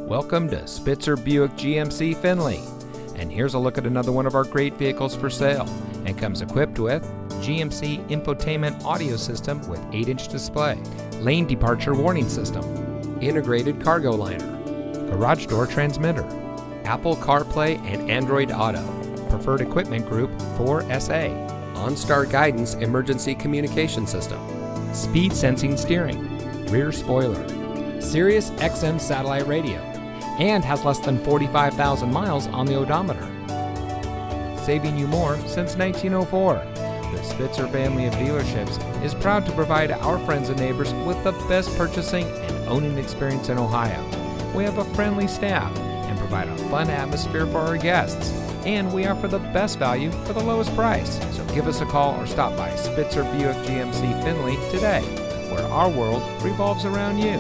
Welcome to Spitzer Buick GMC Findlay. And here's a look at another one of our great vehicles for sale, and comes equipped with GMC infotainment audio system with 8-inch display, lane departure warning system, integrated cargo liner, garage door transmitter, Apple CarPlay and Android Auto, preferred equipment group 4SA, OnStar guidance emergency communication system, speed sensing steering, rear spoiler, Sirius XM satellite radio, and has less than 45,000 miles on the odometer. Saving you more since 1904. The Spitzer family of dealerships is proud to provide our friends and neighbors with the best purchasing and owning experience in Ohio. We have a friendly staff and provide a fun atmosphere for our guests. And we offer the best value for the lowest price. So give us a call or stop by Spitzer Buick GMC Findlay today, where our world revolves around you.